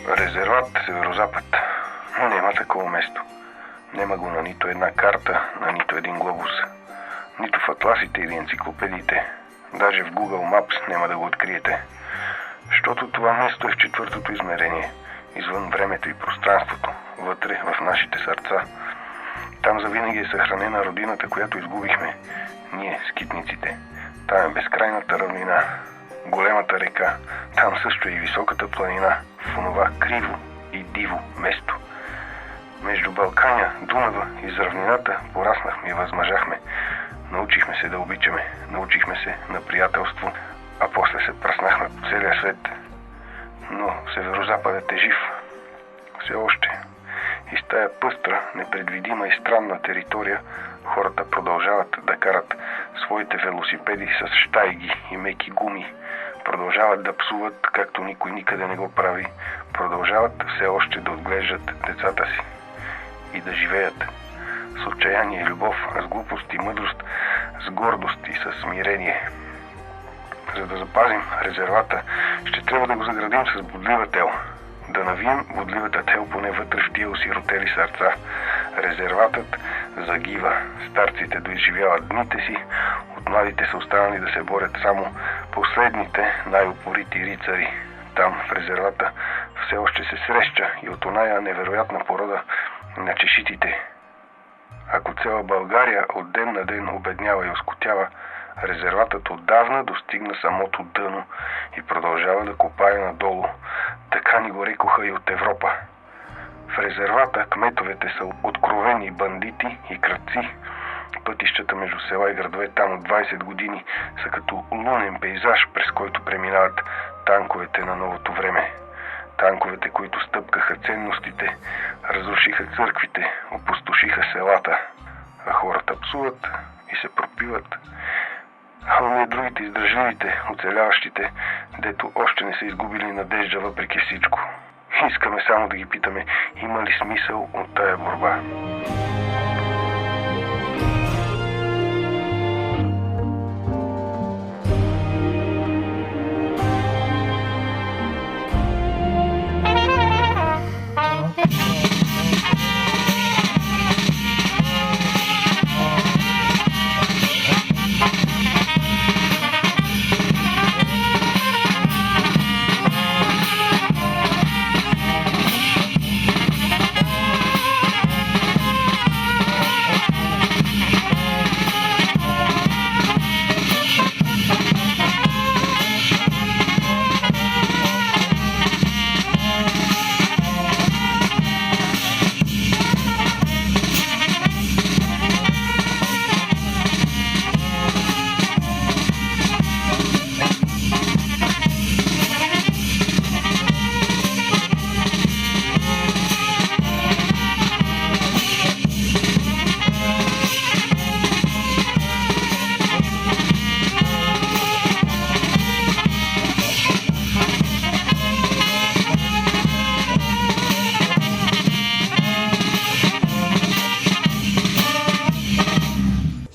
Резерват Северозапад. Няма такова место. Нема го на нито една карта, на нито един глобус. Нито в атласите или енциклопедиите. Даже в Google Maps няма да го откриете. Защото това место е в четвъртото измерение, извън времето и пространството, вътре в нашите сърца. Там завинаги е съхранена родината, която изгубихме. Ние, скитниците. Там е безкрайната равнина, големата река. Там също е и високата планина, в онова криво и диво место. Между Балканя, Дунава и равнината пораснахме и възмъжахме. Научихме се да обичаме, научихме се на приятелство, а после се пръснахме по целия свет. Но Северозападът е жив. Все още. И с тая пъстра, непредвидима и странна територия хората продължават да карат своите велосипеди с щайги и меки гуми. Продължават да псуват, както никой никъде не го прави. Продължават все още да отглеждат децата си. И да живеят с отчаяние и любов, с глупост и мъдрост, с гордост и със смирение. За да запазим резервата, ще трябва да го заградим с бодлива тел. Да навием бодливата тел поне вътре в тия осиротели сърца. Резерватът загива. Старците доизживяват дните си, от младите са останали да се борят само последните най-упорити рицари. Там, в резервата, все още се среща и от оная невероятна порода на чешитите. Ако цяла България от ден на ден обеднява и оскотява, резерватът отдавна достигна самото дъно и продължава да копае надолу. Така ни го рекоха и от Европа. В резервата кметовете са откровени бандити и крадци. Пътищата между села и градове там от 20 години са като лунен пейзаж, през който преминават танковете на новото време. Танковете, които стъпкаха ценностите, разрушиха църквите, опустошиха селата, а хората псуват и се пропиват. А оние другите издържливите, оцеляващите, дето още не са изгубили надежда въпреки всичко. Искаме само да ги питаме, има ли смисъл от тая борба.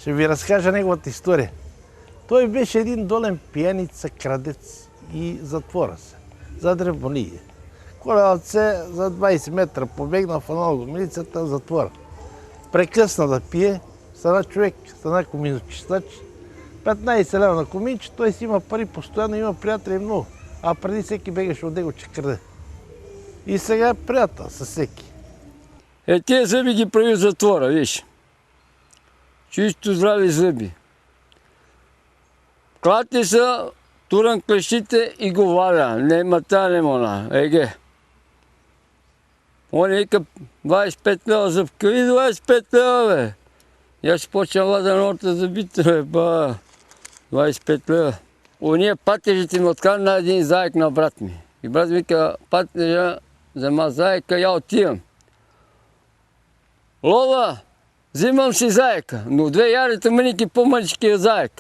Ще ви разкажа неговата история. Той беше един долен пияница, крадец и затвора се. За дреболие. Колелът се за 20 метра побегна в едно милицията в затвора. Прекъсна да пие, стана човек, стана коминочистач. 15 лева на коминче, той си има пари постоянно, има приятели много. А преди всеки бегаше от него, че краде. И сега е приятел със всеки. Тези зъби ги прави в затвора, виж. Чисто здрави зъби. Клати са, туран клещите и го валя. Нема тая, нема она. Еге. Он вика 25 лева зъбка. И 25 лева, бе. И аз почна вада на орта зъбите, бе, ба. 25 лева. Ония патежите ми откарат на един заек на брат ми. И брат ми вика, патежа, взема заека, я отивам. Лова! Взимам си заека, но две ярите мъники по-мънички е заек.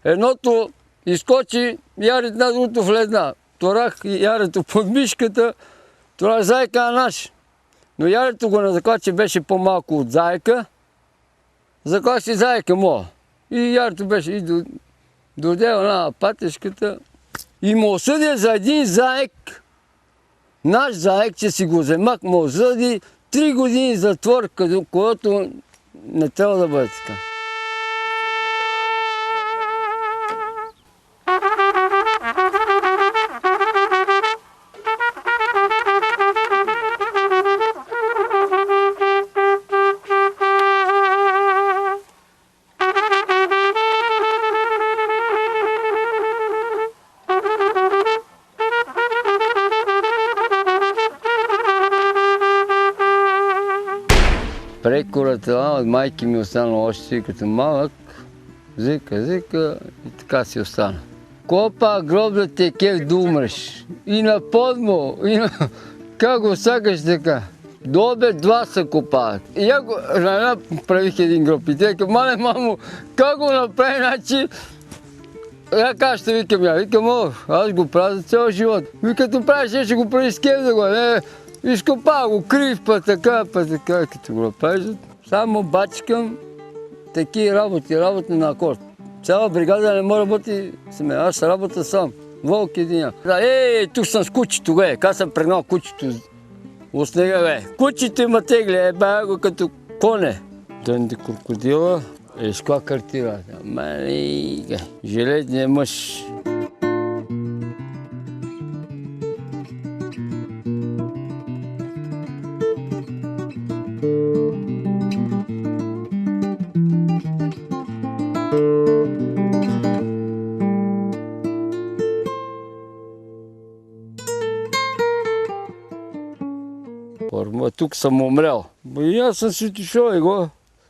Едното изкочи, ярите на другото влезна. Торах ярето под мишката, това заека е наш. Но ярето го назака, че беше по-малко от заека. Закачи заека моя. И ярото беше и додела на патешката. И му осъдя за един заек. Наш заек, че си го вземах, му осъди 3 години затвор, което не трябва да бъде така. Прекората от майки ми остана още като малък. Зика и така си остана. Копа гроб да те кеф да умреш. И на подмо, и на... Как го сакаш така? До обед 2 се копават. И я правих един гроб. И те мале, мамо, как го направи, значи... Я кажа, ще викам я. Викам, аз го правя за цял живот. Като правиш, ще го прави с кеф да го, не... Изкопава го крив, па така, като го направиш. Само бачкам такива работи на акорд. Цяла бригада не може да работи сме, аз работя сам. Волк единя. Тук съм с кучето, как съм прегнал кучето от снега, Кучето има тегли, бая го като коне. Дънди крокодила, с каква картина. Железният мъж. Тук съм умрял. И аз съм си отишъл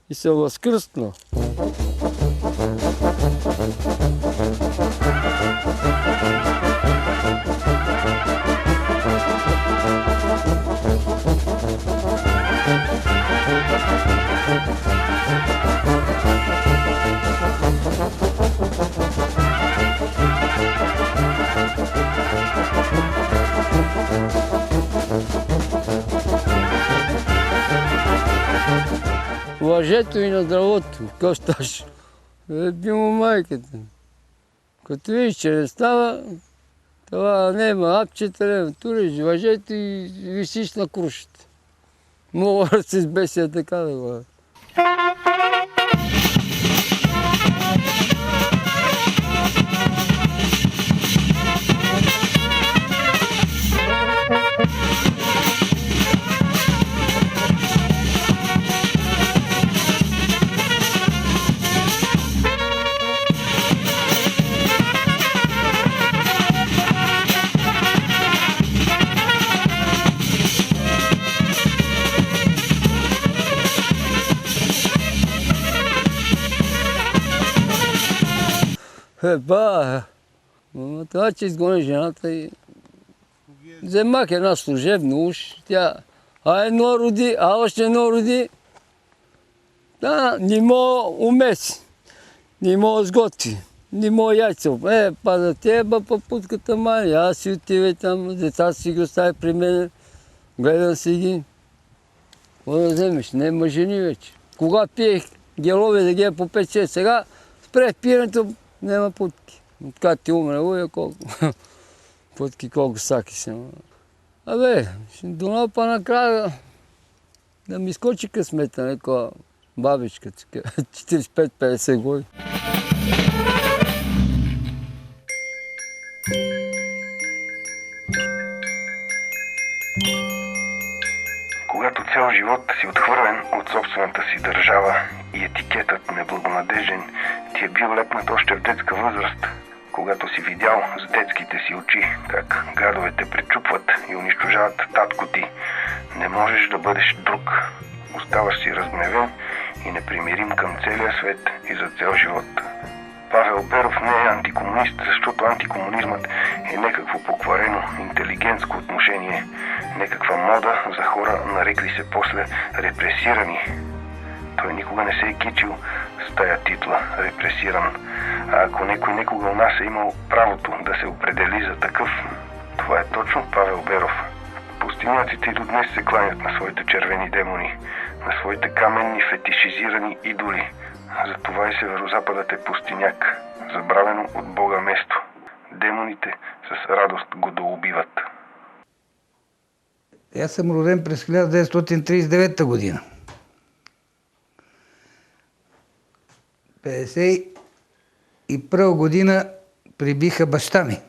и се възкръснал. Лъжето и на здравото, какво ставаш? Би му майката. Като видиш, че не става, това нема апчета, нема туриш въжето и висиш на крушите. Мога да се сбеся така да го. Това, че изгони жената и вземах една служебна уж, тя едно роди, още едно роди. Да, не мога умеси, не мога сготви, не мога яйца. Па за тебе папутката май, аз си отивай там, деца си ги остави при мен, гледам си ги. Какво да вземеш, не мъжени вече. Кога пиех гелове да ги по 5-6, сега спрех пиенето, няма путки. Откак ти умре, колко путки, колко саки си. Ще донапа накрая да ми скочи късмета, някаква бабичка, 45-50 години. Когато цял живот си отхвърлен от собствената си държава и етикетът неблагонадежен ти е бил лепнат още в детска възраст, когато си видял с детските си очи как гадовете пречупват и унищожават татко ти, не можеш да бъдеш друг. Оставаш си разгневен и непримирим към целия свет и за цял живот. Павел Беров не е антикомунист, защото антикомунизмът е някакво покварено, интелигентско отношение, някаква мода за хора, нарекли се после репресирани. Той никога не се е кичил с тая титла репресиран. А ако някой некога у нас е имал правото да се определи за такъв, това е точно Павел Беров. Пустиняците и до днес се кланят на своите червени демони, на своите каменни фетишизирани идоли, Затова и северозападът е пустиняк, забравено от Бога место. Демоните с радост го доубиват. Аз съм роден през 1939 година. 1951 година прибиха баща ми.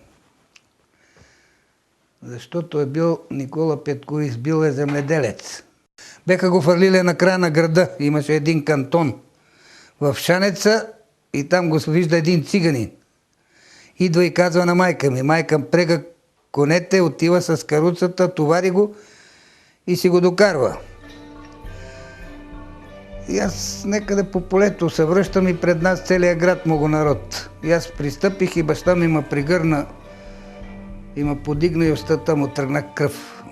Защото е бил Никола Петкович, бил е земеделец. Беха го фърлили на края на града. Имаше един кантон в Шанеца и там го вижда един циганин. Идва и казва на майка ми. Майка прега конете, отива с каруцата, товари го и си го докарва. И аз некъде по полето се връщам и пред нас целият град му го народ. И аз пристъпих и баща ми ме пригърна и ме подигна и устата му тръгна кръв.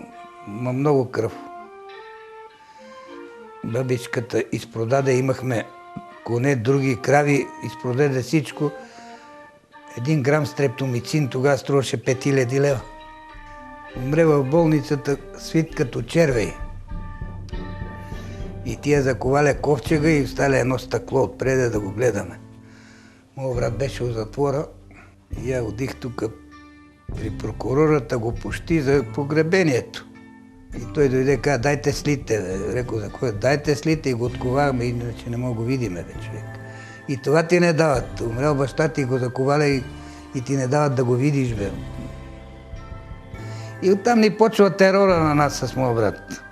Ма много кръв. Бабичката изпродаде, имахме коне, други крави, изпродаде всичко. 1 грам стрептомицин тогава струваше 5000 лева. Умре в болницата свит като червей. И тия заковаля ковчега и стали едно стъкло отпреде да го гледаме. Моят брат беше в затвора и я отих тук при прокурората, го пущи за погребението. И той дойде и каза, дайте слите. Рекол, за кое? Дайте слите и го отковаваме, иначе не мога го видиме, бе, човек. И това ти не дават. Умрял баща ти, го заковаля и ти не дават да го видиш, бе. И оттам ни почва терора на нас с моят брат.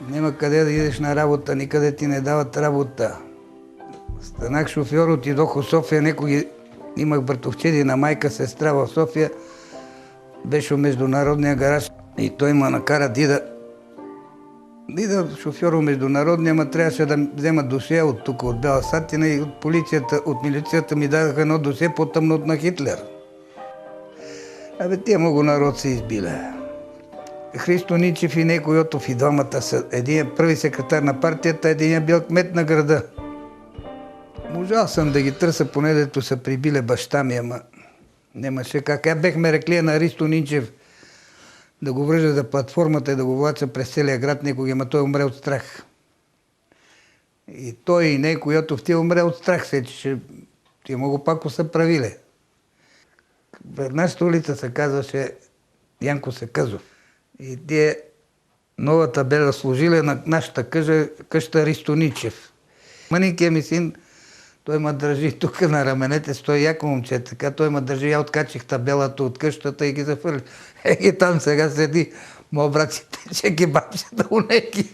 Няма къде да идеш на работа, никъде ти не дават работа. Станах шофьор, отидох в София, имах братовчеди на майка, сестра в София. Беше в международния гараж и той ме накара да шофьор в международния, ма трябваше да взема досе от тук, от Бяла Сатина и от полицията, от милицията ми дадаха едно досе по-тъмно от на Хитлер. Абе, тия много народ се избиле. Христо Ничев и Неко Йотов и двамата са. Един е първи секретар на партията, един е бил кмет на града. Можал съм да ги търся, поне дето са прибиле баща ми, ама нямаше как. Я бехме рекли на Христо Ничев да го връжа за платформата и да го влача през целия град некога, ама той умре от страх. И той и Неко Йотов ти умре от страх, че ти му го пак усъправиле. В нашата улица се казваше Янко Секъзов. И те нова табела служили на нашата къща Ристо Ничев. Маникият ми син, той ме държи тук на раменете, стои яко момче, така той ме държи, я откачих табелата от къщата и ги зафърли. И там сега седи, моят брат си пече кебабчета у неки.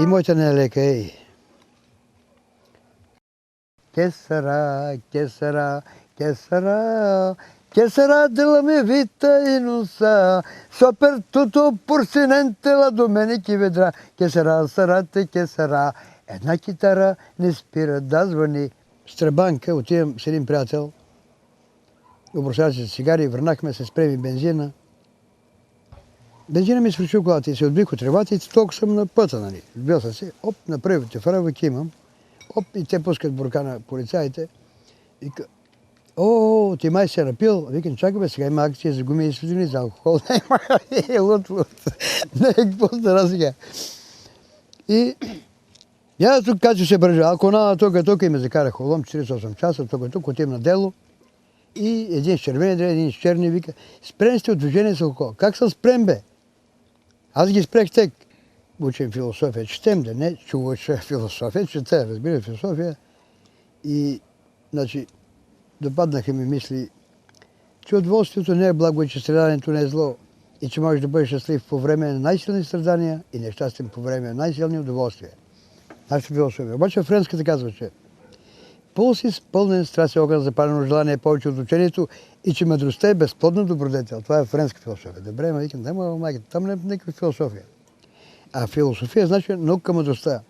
И моята не е лека, ей. Кесара, кесара, кесара, кесара della mia vita e non sa, soprattutto porcinente la domenica vedrà, che sarà, една китара не спира да звъни. С тръбанка отивам с един приятел, обръщаваше се цигари, върнахме се, спреми бензина. Бензина ми свърши колата и се отбих от тревата и толкова съм на пътя, нали. Сбил съм се, оп, на първите фаровик имам, оп, и те пускат бурка на полицаите. Вика, о, ти май се напил. Викам, чакай бе, сега има акция за гуми и светлини, за алкохол. Лут. Не е какво стара сега. И я тук качу се бържа, ако на тук и ме закара холом 48 часа, тук отивам на дело. И един с червени, един с черни, вика, спрем сте от движение с алкохол. Как се спрем, бе? Аз ги спрех тек. Учим философия, четем, да не чуваш философия, чета, разбира философия. И, значи, допаднаха ми мисли, че удоволствието не е благо и че страданието не е зло. И че можеш да бъдеш щастлив по време на най-силни страдания и нещастен по време на най-силни удоволствия. Нашата философия. Обаче френската казва, че пълз изпълнен страст и огън запалено желание повече от учението и че мъдростта е безплодна добродетел. Това е френска философия. Добре, ма викам, да, майка, там не е никаква философия. А философия значи наука мъдростта.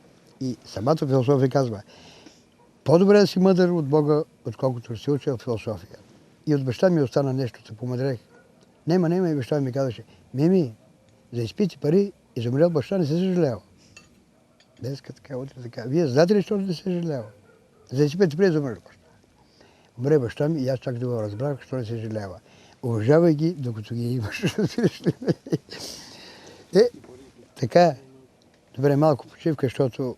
И самата философия казва, по-добре да си мъдър от Бога, отколкото си учил философия. И от баща ми остана нещо, се помъдрех. Нема, и баща ми казваше, Мими, за изпити пари и за умрял баща не се съжалява. Днеска така, утре така. Вие знаете ли, защото не се съжалява? За изпити пари за умрял баща. Умре баща ми и аз чак да го разбрах, защото не се съжалява. Уважавай ги, докато ги имаш. Така. Добре, малко почивка, защото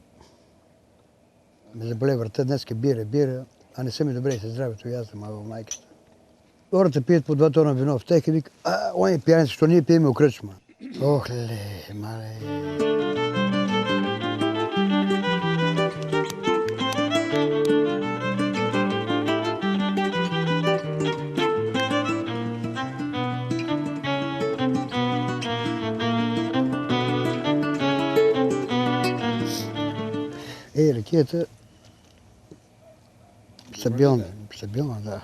ме заболе врата, днеска бира, а не са ми добре и със здравето, и аз да мага майката. Хората пият по 2 тона вино в тях и вика, он е пияница, що ние пиеме у кръчма. Ох, мале. Ракията стабилна, да.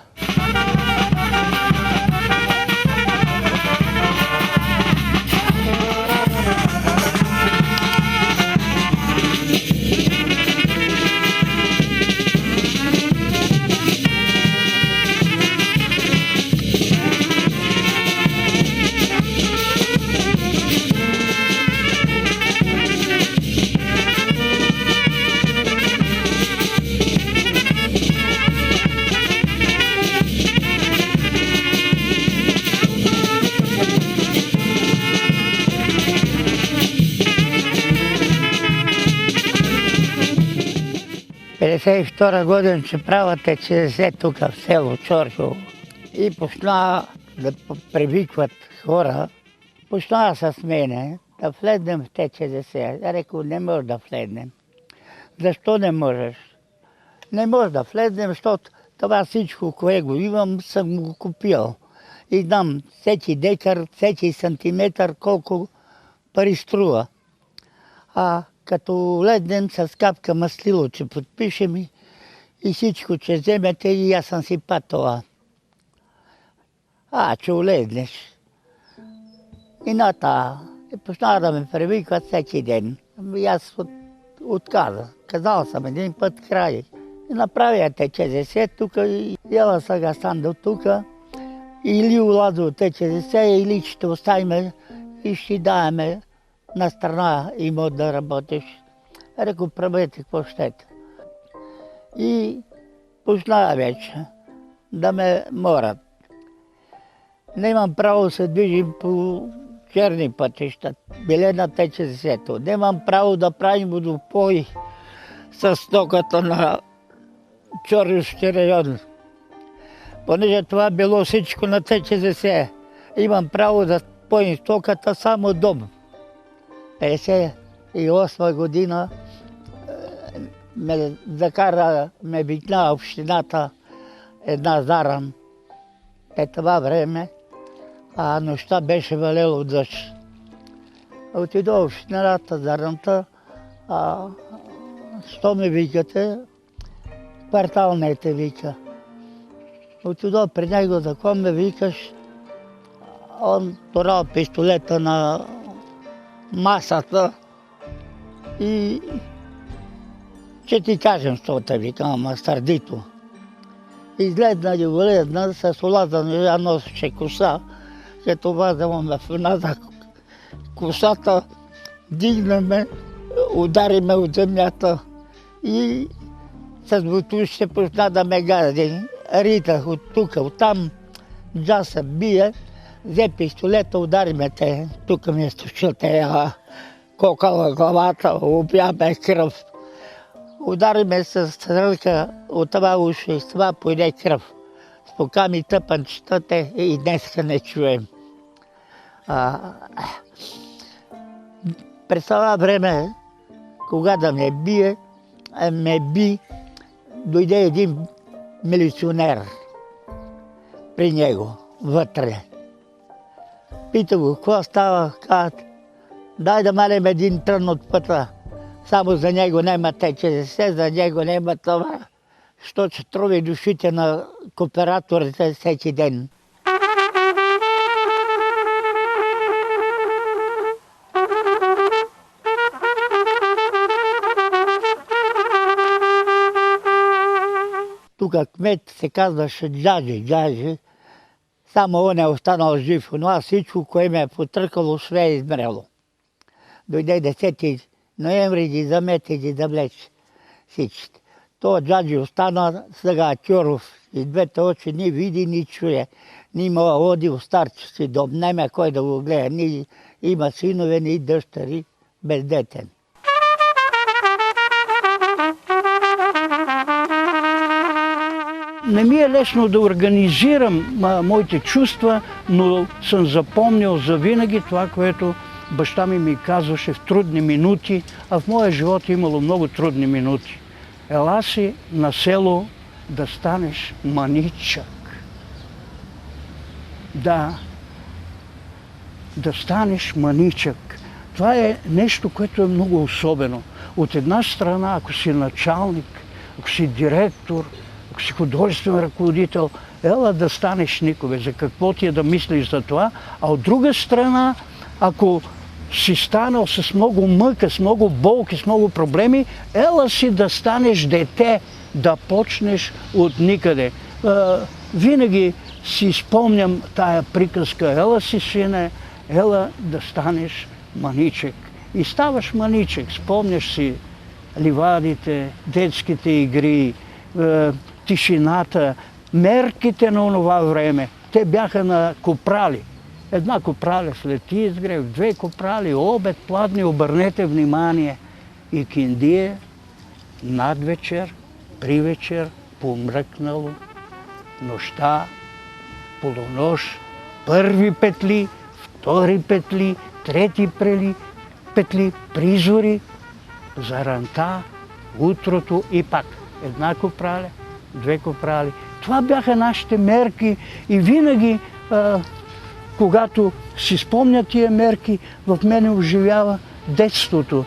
Втора година, че правя ТЧЗ тук в село Чоршово. И почна да привикват хора. Почна с мене да влезнем в ТЧЗ. Рекох, не може да влезнем. Защо не можеш? Не може да влезнем, защото това всичко, което го имам, съм го купил. И дам всеки декар, всеки сантиметър, колко пари струва. А като влезнем с капка маслило, че подпишем и всичко, че вземете, и аз съм си патова. Че влезнеш. И и почна да ме привикват всеки ден. И аз отказа. Казал съм един път край. И направя ТЧЗ тук и ела сега стан до тук. Или улаза от ТЧЗ, или ще оставим и ще даваме на страна имот да работиш. Реко, правете какво щете. И почна вече да ме морят. Нямам право да се движим по черни пътища, биле на ТЧЗ-то. Нямам право да правим водопой с стоката на Чоршовски район. Понеже това било всичко на ТЧЗ. Имам право да поем стоката само дом. 1958 година ме закара, ме викна общината една заран. Това време, нощта беше валело дъжд. Отидох в общината, заранта, що ме викате? Квартал не те вика. Отидох при него, за кого ме викаш? Он турал пистолета на масата и ще ти кажем, що те викам, ама сърдито. Изгледна и влезна, с улазана, носеше коса, като вазам в едната косата, дигна ме, удари ме от земята и с бутушите почна да ме гази. Ритах от тук, оттам джаса бие, взе пистолета, удари ме те, тук ми е сточил кокала главата, убя ме кръв. Удари ме с ръка от това уши и с това пойде кръв. Спока ми тъпанчетата и днеска не чуем. През това време, кога да ме би, дойде един милиционер при него, вътре. Пита го, какво става? Казват, дай да малем един трън от пътя. Само за него няма ТЧЗ, за него няма това. що се трови душите на кооператорите всеки ден. Тук кмет се казваше Джаджи. Само он е останал жив. Но всичко, кое ме е потъркало, sve е измрело. Дойде 10 ноември, ги замете, ги завлече всичките. То Джаджи остана, сега Кьоров и двете очи ни види, ни чуе. Ни ма оди в старчески дом, няма кой да го гледа. Ни има синове, ни дъщери, бездетен. Не ми е лесно да организирам моите чувства, но съм запомнил завинаги това, което баща ми казваше в трудни минути, а в моя живот е имало много трудни минути. Ела си на село да станеш маничък. Да станеш маничък. Това е нещо, което е много особено. От една страна, ако си началник, ако си директор, ако си художествен ръководител, ела да станеш никога. За какво ти е да мислиш за това? А от друга страна, ако си станал с много мъка, с много болки, с много проблеми, ела си да станеш дете, да почнеш от никъде. Винаги си спомням тая приказка, ела си, сине, ела да станеш маничек. И ставаш маничек, спомняш си ливадите, детските игри, тишината, мерките на онова време. Те бяха на копрали. Една копраля след изгрев, 2 копрали, обед, пладни, обърнете внимание. И киндие, надвечер, привечер, помръкнало, нощта, полунощ, първи петли, втори петли, трети петли, призори, заранта, утрото и пак. Една копраля, 2 копрали. Това бяха нашите мерки и винаги, когато си спомня тия мерки, в мене оживява детството.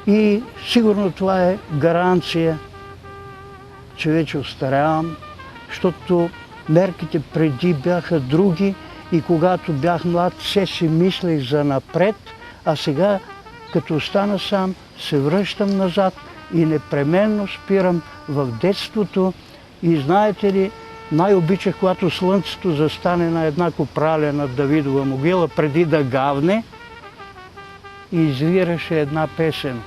И сигурно това е гаранция, че вече остарявам, защото мерките преди бяха други и когато бях млад, все си мислех за напред, а сега, като остана сам, се връщам назад и непременно спирам в детството. И знаете ли, най-обичах, когато слънцето застане на една копраля над Давидова могила, преди да гавне, и извираше една песен.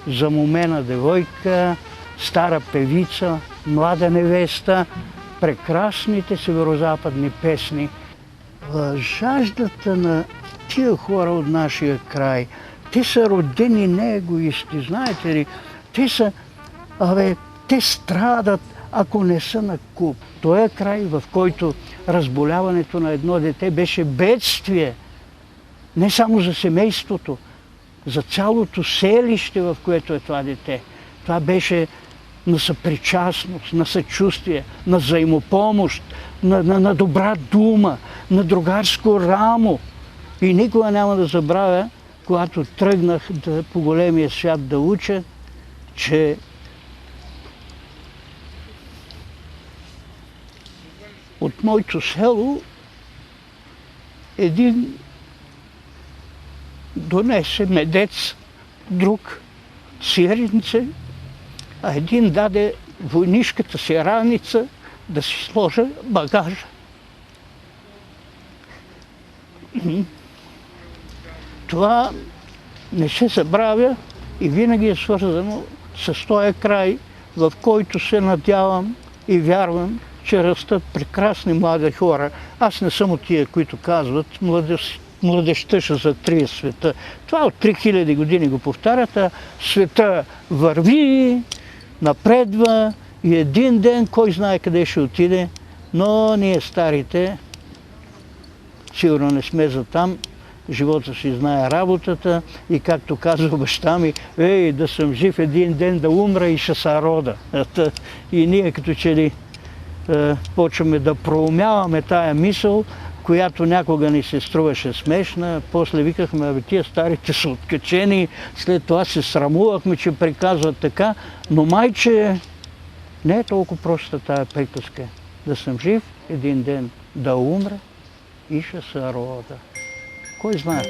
Замумена девойка, стара певица, млада невеста, прекрасните северозападни песни. Жаждата на тия хора от нашия край, те са родени не егоисти, знаете ли, те страдат, ако не са на куп. Той е край, в който разболяването на едно дете беше бедствие. Не само за семейството, за цялото селище, в което е това дете. Това беше на съпричастност, на съчувствие, на взаимопомощ, на добра дума, на другарско рамо. И никога няма да забравя, когато тръгнах по големия свят да уча, че от моето село един донесе медец, друг сиренце, а един даде войнишката си раница да си сложа багажа. Това не се забравя и винаги е свързано с този край, в който се надявам и вярвам, че растат прекрасни млади хора. Аз не съм от тия, които казват, младежта ще затрие света. Това от 3000 години го повтарят, а света върви, напредва и един ден, кой знае къде ще отиде, но ние старите сигурно не сме за там. Живота си знае работата и както казва баща ми, да съм жив един ден да умра и ще се рода. И ние като че ли почваме да проумяваме тая мисъл, която някога ни се струваше смешна. После викахме, тия старите са откачени, след това се срамувахме, че приказват така, но майче Не е толкова проста тая приказка. Да съм жив един ден, да умра и ще се рода. Кой знае?